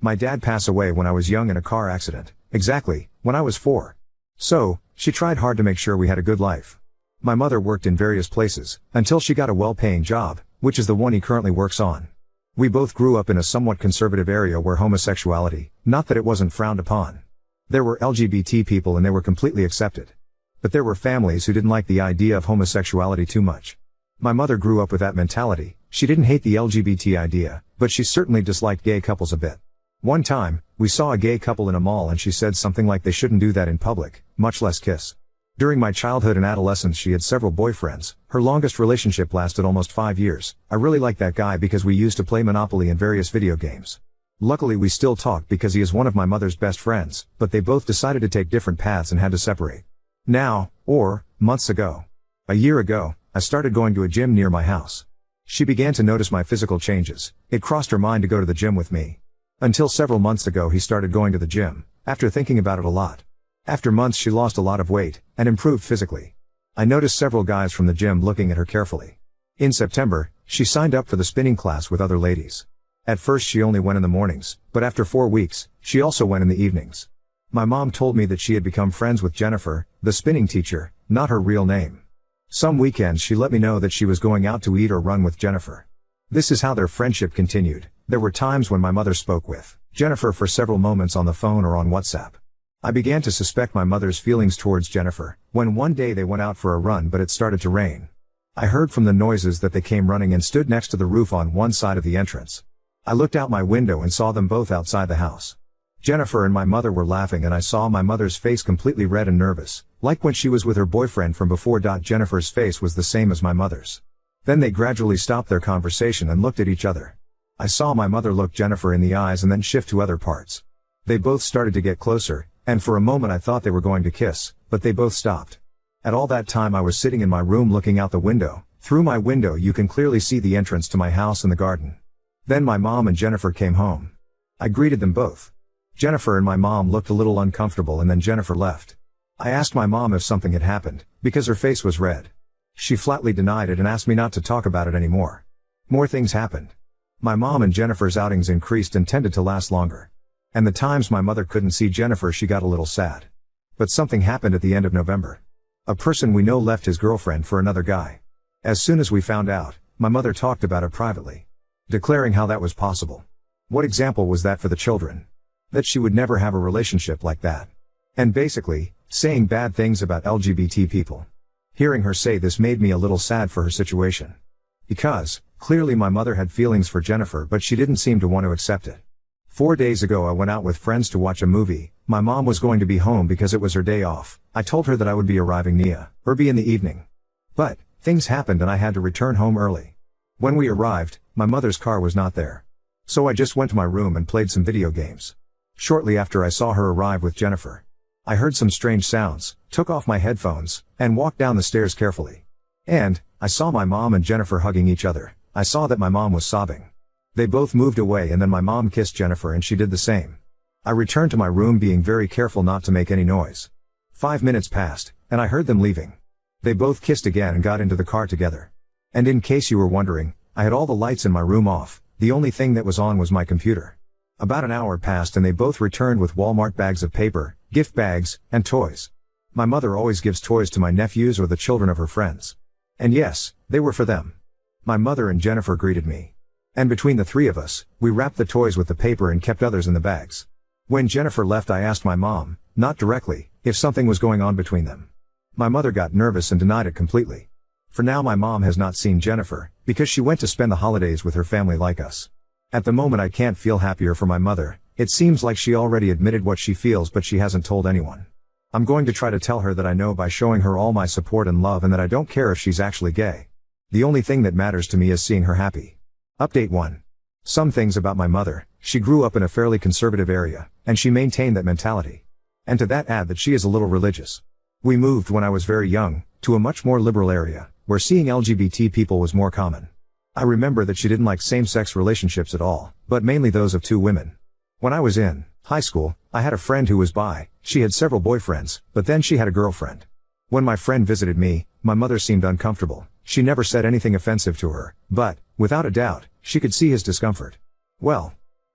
My dad passed away when I was young in a car accident, exactly, when I was 4. So, she tried hard to make sure we had a good life. My mother worked in various places, until she got a well-paying job, which is the one he currently works on. We both grew up in a somewhat conservative area where homosexuality, not that it wasn't frowned upon. There were LGBT people and they were completely accepted. But there were families who didn't like the idea of homosexuality too much. My mother grew up with that mentality. She didn't hate the LGBT idea, but she certainly disliked gay couples a bit. One time, we saw a gay couple in a mall and she said something like they shouldn't do that in public, much less kiss. During my childhood and adolescence she had several boyfriends. Her longest relationship lasted almost 5 years. I really liked that guy because we used to play Monopoly and various video games. Luckily we still talk because he is one of my mother's best friends, but they both decided to take different paths and had to separate. Now, or, months ago. A year ago, I started going to a gym near my house. She began to notice my physical changes. It crossed her mind to go to the gym with me. Until several months ago he started going to the gym, after thinking about it a lot. After months she lost a lot of weight, and improved physically. I noticed several guys from the gym looking at her carefully. In September, she signed up for the spinning class with other ladies. At first she only went in the mornings, but after 4 weeks, she also went in the evenings. My mom told me that she had become friends with Jennifer, the spinning teacher, not her real name. Some weekends she let me know that she was going out to eat or run with Jennifer. This is how their friendship continued. There were times when my mother spoke with Jennifer for several moments on the phone or on WhatsApp. I began to suspect my mother's feelings towards Jennifer, when one day they went out for a run but it started to rain. I heard from the noises that they came running and stood next to the roof on one side of the entrance. I looked out my window and saw them both outside the house. Jennifer and my mother were laughing and I saw my mother's face completely red and nervous, like when she was with her boyfriend from before. Jennifer's face was the same as my mother's. Then they gradually stopped their conversation and looked at each other. I saw my mother look Jennifer in the eyes and then shift to other parts. They both started to get closer, and for a moment I thought they were going to kiss, but they both stopped. At all that time I was sitting in my room looking out the window. Through my window you can clearly see the entrance to my house and the garden. Then my mom and Jennifer came home. I greeted them both. Jennifer and my mom looked a little uncomfortable and then Jennifer left. I asked my mom if something had happened, because her face was red. She flatly denied it and asked me not to talk about it anymore. More things happened. My mom and Jennifer's outings increased and tended to last longer. And the times my mother couldn't see Jennifer she got a little sad. But something happened at the end of November. A person we know left his girlfriend for another guy. As soon as we found out, my mother talked about it privately. Declaring how that was possible. What example was that for the children? That she would never have a relationship like that. And basically, saying bad things about LGBT people. Hearing her say this made me a little sad for her situation. Because, clearly my mother had feelings for Jennifer but she didn't seem to want to accept it. 4 days ago I went out with friends to watch a movie. My mom was going to be home because it was her day off. I told her that I would be arriving nearby in the evening. But, things happened and I had to return home early. When we arrived, my mother's car was not there. So I just went to my room and played some video games. Shortly after I saw her arrive with Jennifer. I heard some strange sounds, took off my headphones, and walked down the stairs carefully. And, I saw my mom and Jennifer hugging each other. I saw that my mom was sobbing. They both moved away and then my mom kissed Jennifer and she did the same. I returned to my room being very careful not to make any noise. 5 minutes passed, and I heard them leaving. They both kissed again and got into the car together. And in case you were wondering, I had all the lights in my room off. The only thing that was on was my computer. About an hour passed and they both returned with Walmart bags of paper, gift bags, and toys. My mother always gives toys to my nephews or the children of her friends. And yes, they were for them. My mother and Jennifer greeted me. And between the three of us, we wrapped the toys with the paper and kept others in the bags. When Jennifer left I asked my mom, not directly, if something was going on between them. My mother got nervous and denied it completely. For now my mom has not seen Jennifer, because she went to spend the holidays with her family like us. At the moment I can't feel happier for my mother. It seems like she already admitted what she feels but she hasn't told anyone. I'm going to try to tell her that I know by showing her all my support and love and that I don't care if she's actually gay. The only thing that matters to me is seeing her happy. Update 1. Some things about my mother. She grew up in a fairly conservative area, and she maintained that mentality. And to that add that she is a little religious. We moved when I was very young, to a much more liberal area, where seeing LGBT people was more common. I remember that she didn't like same-sex relationships at all, but mainly those of two women. When I was in high school, I had a friend who was bi. She had several boyfriends, but then she had a girlfriend. When my friend visited me, my mother seemed uncomfortable. She never said anything offensive to her, but, without a doubt, she could see his discomfort. Well,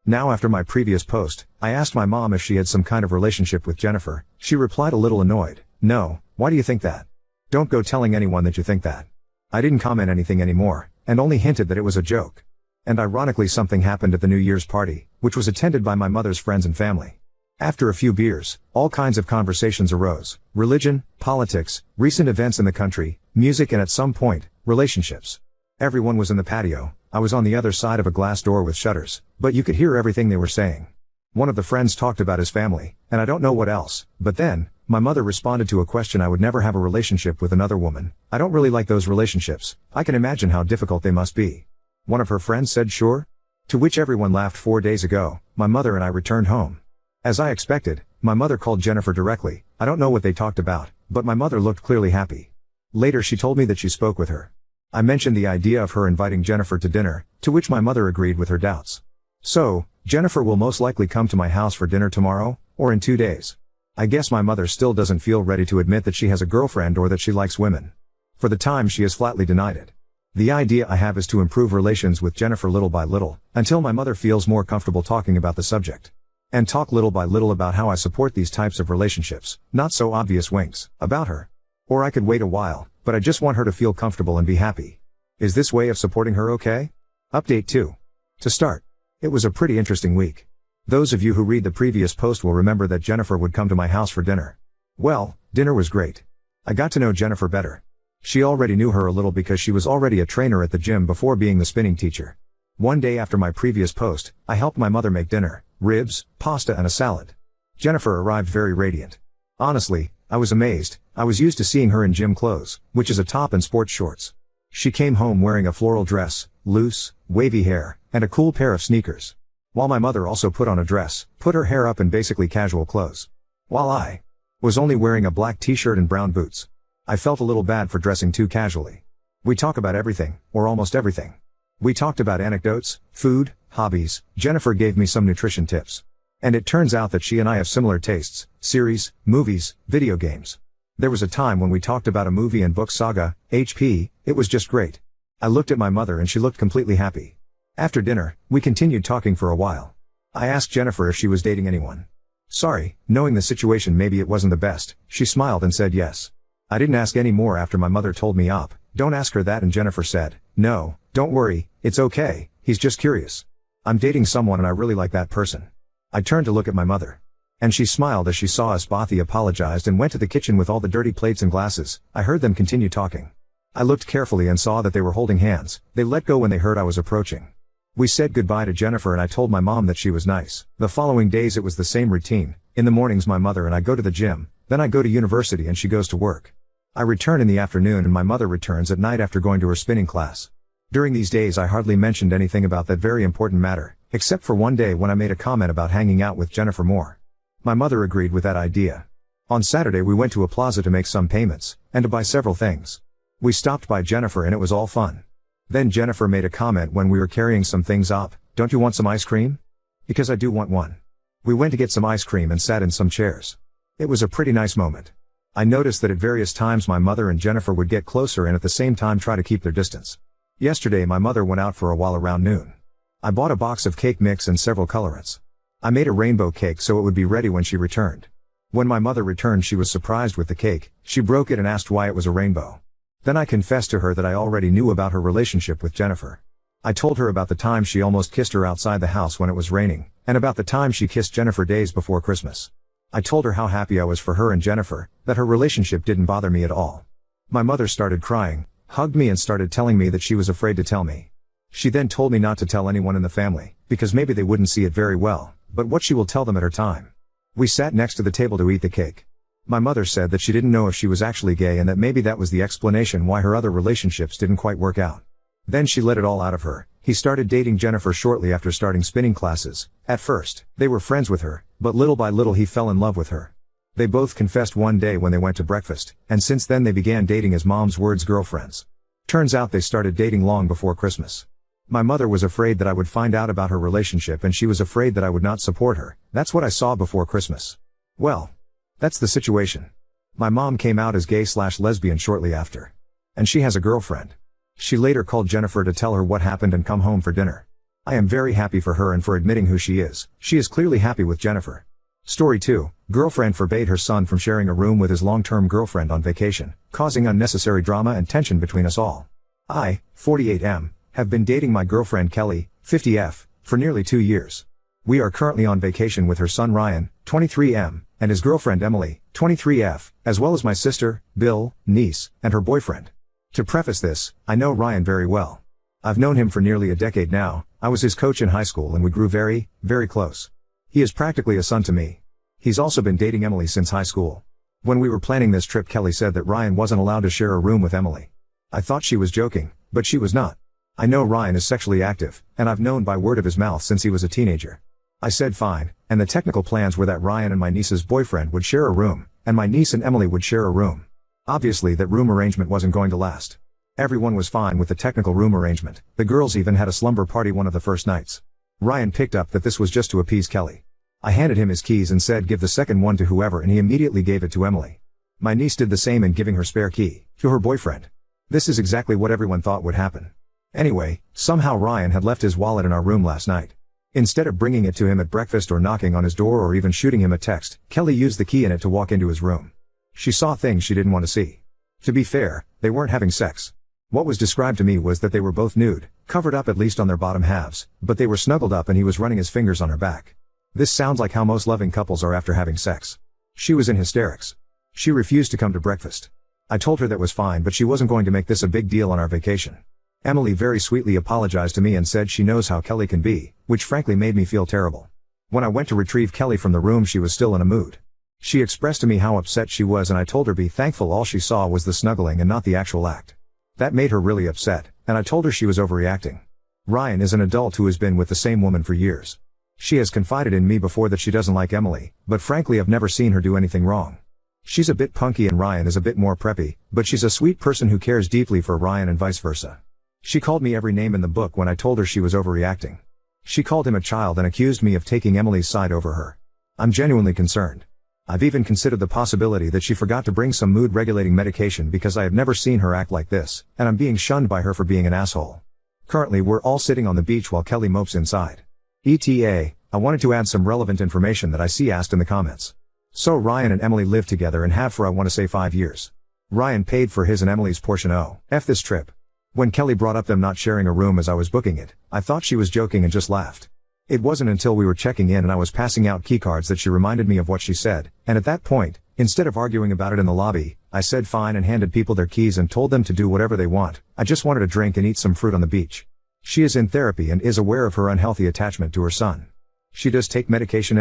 Now after my previous post, I asked my mom if she had some kind of relationship with Jennifer. She replied a little annoyed, "No, why do you think that? Don't go telling anyone that you think that." I didn't comment anything anymore, and only hinted that it was a joke. And ironically something happened at the New Year's party, which was attended by my mother's friends and family. After a few beers, all kinds of conversations arose: religion, politics, recent events in the country, music, and at some point, relationships. Everyone was in the patio. I was on the other side of a glass door with shutters, but you could hear everything they were saying. One of the friends talked about his family, and I don't know what else, but then, my mother responded to a question: I would never have a relationship with another woman. I don't really like those relationships. I can imagine how difficult they must be. One of her friends said, "Sure?" To which everyone laughed. 4 days ago, my mother and I returned home. As I expected, my mother called Jennifer directly. I don't know what they talked about, but my mother looked clearly happy. Later she told me that she spoke with her. I mentioned the idea of her inviting Jennifer to dinner, to which my mother agreed with her doubts. So, Jennifer will most likely come to my house for dinner tomorrow, or in 2 days. I guess my mother still doesn't feel ready to admit that she has a girlfriend or that she likes women. For the time she has flatly denied it. The idea I have is to improve relations with Jennifer little by little, until my mother feels more comfortable talking about the subject. And talk little by little about how I support these types of relationships, not so obvious winks, about her. Or I could wait a while, but I just want her to feel comfortable and be happy. Is this way of supporting her okay? Update 2. To start, it was a pretty interesting week. Those of you who read the previous post will remember that Jennifer would come to my house for dinner. Well, dinner was great. I got to know Jennifer better. She already knew her a little because she was already a trainer at the gym before being the spinning teacher. One day after my previous post, I helped my mother make dinner: ribs, pasta, and a salad. Jennifer arrived very radiant. Honestly, I was amazed. I was used to seeing her in gym clothes, which is a top and sports shorts. She came home wearing a floral dress, loose, wavy hair, and a cool pair of sneakers. While my mother also put on a dress, put her hair up in basically casual clothes. While I was only wearing a black t-shirt and brown boots. I felt a little bad for dressing too casually. We talk about everything, or almost everything. We talked about anecdotes, food, hobbies. Jennifer gave me some nutrition tips. And it turns out that she and I have similar tastes: series, movies, video games. There was a time when we talked about a movie and book saga, HP. It was just great. I looked at my mother and she looked completely happy. After dinner, we continued talking for a while. I asked Jennifer if she was dating anyone. Sorry, knowing the situation maybe it wasn't the best, she smiled and said yes. I didn't ask any more after my mother told me don't ask her that, and Jennifer said, "No, don't worry, it's okay, he's just curious. I'm dating someone and I really like that person." I turned to look at my mother. And she smiled as she saw us. Bothy apologized and went to the kitchen with all the dirty plates and glasses. I heard them continue talking. I looked carefully and saw that they were holding hands. They let go when they heard I was approaching. We said goodbye to Jennifer and I told my mom that she was nice. The following days it was the same routine. In the mornings my mother and I go to the gym, then I go to university and she goes to work. I return in the afternoon and my mother returns at night after going to her spinning class. During these days I hardly mentioned anything about that very important matter, except for one day when I made a comment about hanging out with Jennifer more. My mother agreed with that idea. On Saturday we went to a plaza to make some payments, and to buy several things. We stopped by Jennifer and it was all fun. Then Jennifer made a comment when we were carrying some things up: "Don't you want some ice cream?" Because I do want one. We went to get some ice cream and sat in some chairs. It was a pretty nice moment. I noticed that at various times my mother and Jennifer would get closer and at the same time try to keep their distance. Yesterday my mother went out for a while around noon. I bought a box of cake mix and several colorants. I made a rainbow cake so it would be ready when she returned. When my mother returned she was surprised with the cake. She broke it and asked why it was a rainbow. Then I confessed to her that I already knew about her relationship with Jennifer. I told her about the time she almost kissed her outside the house when it was raining, and about the time she kissed Jennifer days before Christmas. I told her how happy I was for her and Jennifer, that her relationship didn't bother me at all. My mother started crying, hugged me and started telling me that she was afraid to tell me. She then told me not to tell anyone in the family, because maybe they wouldn't see it very well, but what she will tell them at her time. We sat next to the table to eat the cake. My mother said that she didn't know if she was actually gay and that maybe that was the explanation why her other relationships didn't quite work out. Then she let it all out of her. He started dating Jennifer shortly after starting spinning classes. At first, they were friends with her, but little by little he fell in love with her. They both confessed one day when they went to breakfast, and since then they began dating as mom's words girlfriends. Turns out they started dating long before Christmas. My mother was afraid that I would find out about her relationship and she was afraid that I would not support her. That's what I saw before Christmas. Well, that's the situation. My mom came out as gay/lesbian shortly after. And she has a girlfriend. She later called Jennifer to tell her what happened and come home for dinner. I am very happy for her and for admitting who she is. She is clearly happy with Jennifer. Story 2. Girlfriend forbade her son from sharing a room with his long-term girlfriend on vacation, causing unnecessary drama and tension between us all. I, 48M, have been dating my girlfriend Kelly, 50F, for nearly 2 years. We are currently on vacation with her son Ryan, 23M, and his girlfriend Emily, 23F, as well as my sister, Bill, niece, and her boyfriend. To preface this, I know Ryan very well. I've known him for nearly a decade now. I was his coach in high school and we grew very, very close. He is practically a son to me. He's also been dating Emily since high school. When we were planning this trip, Kelly said that Ryan wasn't allowed to share a room with Emily. I thought she was joking, but she was not. I know Ryan is sexually active, and I've known by word of his mouth since he was a teenager. I said fine, and the technical plans were that Ryan and my niece's boyfriend would share a room, and my niece and Emily would share a room. Obviously that room arrangement wasn't going to last. Everyone was fine with the technical room arrangement. The girls even had a slumber party one of the first nights. Ryan picked up that this was just to appease Kelly. I handed him his keys and said give the second one to whoever, and he immediately gave it to Emily. My niece did the same in giving her spare key to her boyfriend. This is exactly what everyone thought would happen. Anyway, somehow Ryan had left his wallet in our room last night. Instead of bringing it to him at breakfast or knocking on his door or even shooting him a text, Kelly used the key in it to walk into his room. She saw things she didn't want to see. To be fair, they weren't having sex. What was described to me was that they were both nude, covered up at least on their bottom halves, but they were snuggled up and he was running his fingers on her back. This sounds like how most loving couples are after having sex. She was in hysterics. She refused to come to breakfast. I told her that was fine, but she wasn't going to make this a big deal on our vacation. Emily very sweetly apologized to me and said she knows how Kelly can be, which frankly made me feel terrible. When I went to retrieve Kelly from the room, she was still in a mood. She expressed to me how upset she was, and I told her be thankful all she saw was the snuggling and not the actual act. That made her really upset, and I told her she was overreacting. Ryan is an adult who has been with the same woman for years. She has confided in me before that she doesn't like Emily, but frankly I've never seen her do anything wrong. She's a bit punky and Ryan is a bit more preppy, but she's a sweet person who cares deeply for Ryan and vice versa. She called me every name in the book when I told her she was overreacting. She called him a child and accused me of taking Emily's side over her. I'm genuinely concerned. I've even considered the possibility that she forgot to bring some mood-regulating medication because I have never seen her act like this, and I'm being shunned by her for being an asshole. Currently we're all sitting on the beach while Kelly mopes inside. ETA, I wanted to add some relevant information that I see asked in the comments. So Ryan and Emily live together and have for I want to say 5 years. Ryan paid for his and Emily's portion of this trip. When Kelly brought up them not sharing a room as I was booking it, I thought she was joking and just laughed. It wasn't until we were checking in and I was passing out keycards that she reminded me of what she said, and at that point, instead of arguing about it in the lobby, I said fine and handed people their keys and told them to do whatever they want. I just wanted a drink and eat some fruit on the beach. She is in therapy and is aware of her unhealthy attachment to her son. She does take medication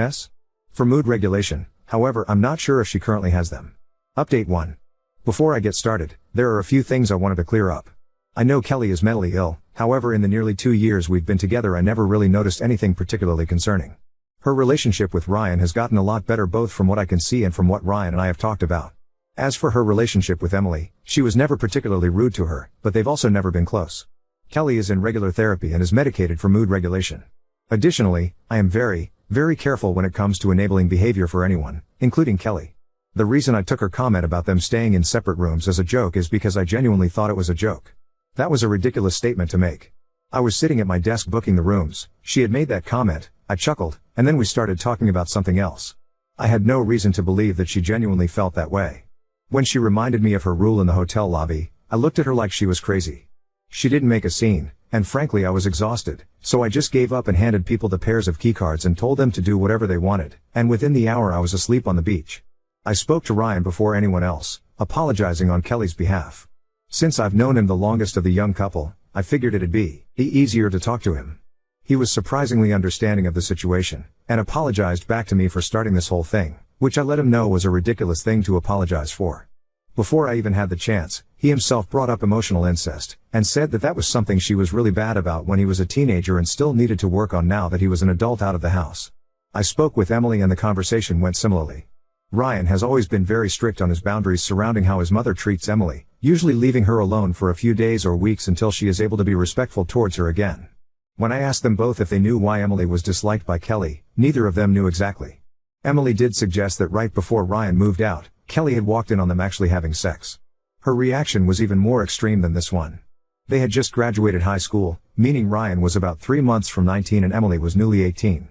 for mood regulation, however I'm not sure if she currently has them. Update 1. Before I get started, there are a few things I wanted to clear up. I know Kelly is mentally ill, however in the nearly 2 years we've been together I never really noticed anything particularly concerning. Her relationship with Ryan has gotten a lot better both from what I can see and from what Ryan and I have talked about. As for her relationship with Emily, she was never particularly rude to her, but they've also never been close. Kelly is in regular therapy and is medicated for mood regulation. Additionally, I am very, very careful when it comes to enabling behavior for anyone, including Kelly. The reason I took her comment about them staying in separate rooms as a joke is because I genuinely thought it was a joke. That was a ridiculous statement to make. I was sitting at my desk booking the rooms, she had made that comment, I chuckled, and then we started talking about something else. I had no reason to believe that she genuinely felt that way. When she reminded me of her rule in the hotel lobby, I looked at her like she was crazy. She didn't make a scene, and frankly I was exhausted, so I just gave up and handed people the pairs of keycards and told them to do whatever they wanted, and within the hour I was asleep on the beach. I spoke to Ryan before anyone else, apologizing on Kelly's behalf. Since I've known him the longest of the young couple, I figured it'd be easier to talk to him. He was surprisingly understanding of the situation, and apologized back to me for starting this whole thing, which I let him know was a ridiculous thing to apologize for. Before I even had the chance, he himself brought up emotional incest, and said that that was something she was really bad about when he was a teenager and still needed to work on now that he was an adult out of the house. I spoke with Emily and the conversation went similarly. Ryan has always been very strict on his boundaries surrounding how his mother treats Emily, usually leaving her alone for a few days or weeks until she is able to be respectful towards her again. When I asked them both if they knew why Emily was disliked by Kelly, neither of them knew exactly. Emily did suggest that right before Ryan moved out, Kelly had walked in on them actually having sex. Her reaction was even more extreme than this one. They had just graduated high school, meaning Ryan was about 3 months from 19 and Emily was newly 18.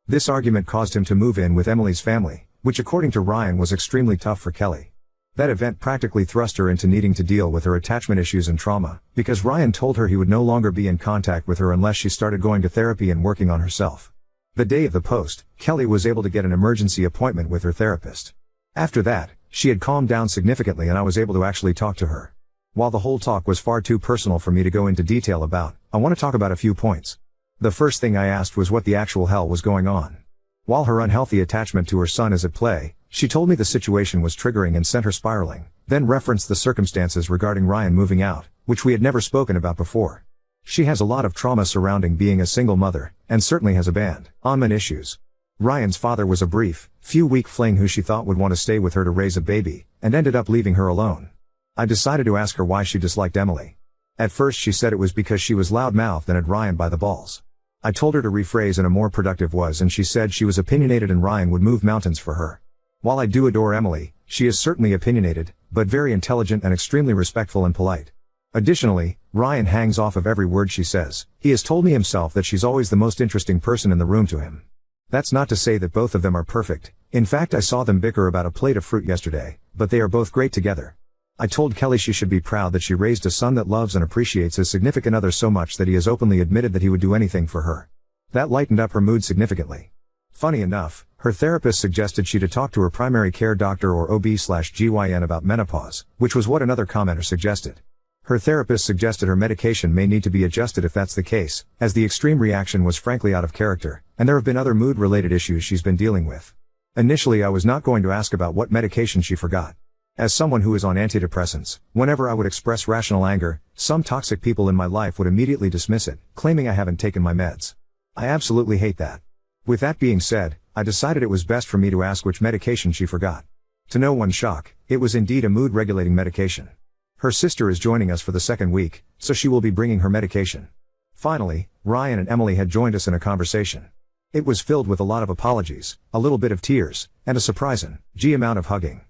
This argument caused him to move in with Emily's family, which according to Ryan was extremely tough for Kelly. That event practically thrust her into needing to deal with her attachment issues and trauma, because Ryan told her he would no longer be in contact with her unless she started going to therapy and working on herself. The day of the post, Kelly was able to get an emergency appointment with her therapist. After that, she had calmed down significantly and I was able to actually talk to her. While the whole talk was far too personal for me to go into detail about, I want to talk about a few points. The first thing I asked was what the actual hell was going on. While her unhealthy attachment to her son is at play, she told me the situation was triggering and sent her spiraling, then referenced the circumstances regarding Ryan moving out, which we had never spoken about before. She has a lot of trauma surrounding being a single mother, and certainly has abandonment issues. Ryan's father was a brief, few-week fling who she thought would want to stay with her to raise a baby, and ended up leaving her alone. I decided to ask her why she disliked Emily. At first she said it was because she was loud-mouthed and had Ryan by the balls. I told her to rephrase in a more productive was and she said she was opinionated and Ryan would move mountains for her. While I do adore Emily, she is certainly opinionated, but very intelligent and extremely respectful and polite. Additionally, Ryan hangs off of every word she says. He has told me himself that she's always the most interesting person in the room to him. That's not to say that both of them are perfect. In fact, I saw them bicker about a plate of fruit yesterday, but they are both great together. I told Kelly she should be proud that she raised a son that loves and appreciates his significant other so much that he has openly admitted that he would do anything for her. That lightened up her mood significantly. Funny enough, her therapist suggested she to talk to her primary care doctor or OB/GYN about menopause, which was what another commenter suggested. Her therapist suggested her medication may need to be adjusted if that's the case, as the extreme reaction was frankly out of character, and there have been other mood-related issues she's been dealing with. Initially I was not going to ask about what medication she forgot. As someone who is on antidepressants, whenever I would express rational anger, some toxic people in my life would immediately dismiss it, claiming I haven't taken my meds. I absolutely hate that. With that being said, I decided it was best for me to ask which medication she forgot. To no one's shock, it was indeed a mood-regulating medication. Her sister is joining us for the second week, so she will be bringing her medication. Finally, Ryan and Emily had joined us in a conversation. It was filled with a lot of apologies, a little bit of tears, and a surprising amount of hugging.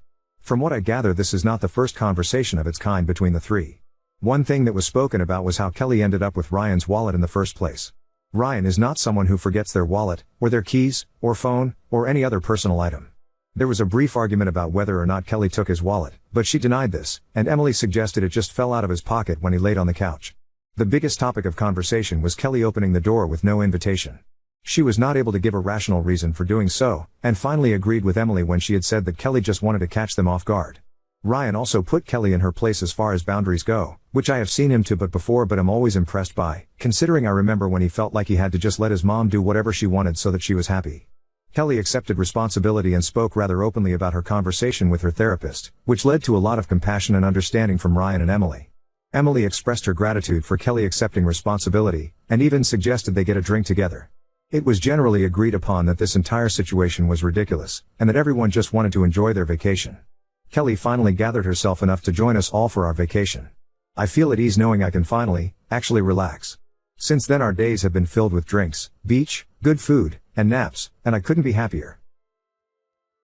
From what I gather, this is not the first conversation of its kind between the three. One thing that was spoken about was how Kelly ended up with Ryan's wallet in the first place. Ryan is not someone who forgets their wallet, or their keys, or phone, or any other personal item. There was a brief argument about whether or not Kelly took his wallet, but she denied this, and Emily suggested it just fell out of his pocket when he laid on the couch. The biggest topic of conversation was Kelly opening the door with no invitation. She was not able to give a rational reason for doing so, and finally agreed with Emily when she had said that Kelly just wanted to catch them off guard. Ryan also put Kelly in her place as far as boundaries go, which I have seen him to before but am always impressed by, considering I remember when he felt like he had to just let his mom do whatever she wanted so that she was happy. Kelly accepted responsibility and spoke rather openly about her conversation with her therapist, which led to a lot of compassion and understanding from Ryan and Emily. Emily expressed her gratitude for Kelly accepting responsibility, and even suggested they get a drink together. It was generally agreed upon that this entire situation was ridiculous, and that everyone just wanted to enjoy their vacation. Kelly finally gathered herself enough to join us all for our vacation. I feel at ease knowing I can finally, actually relax. Since then our days have been filled with drinks, beach, good food, and naps, and I couldn't be happier.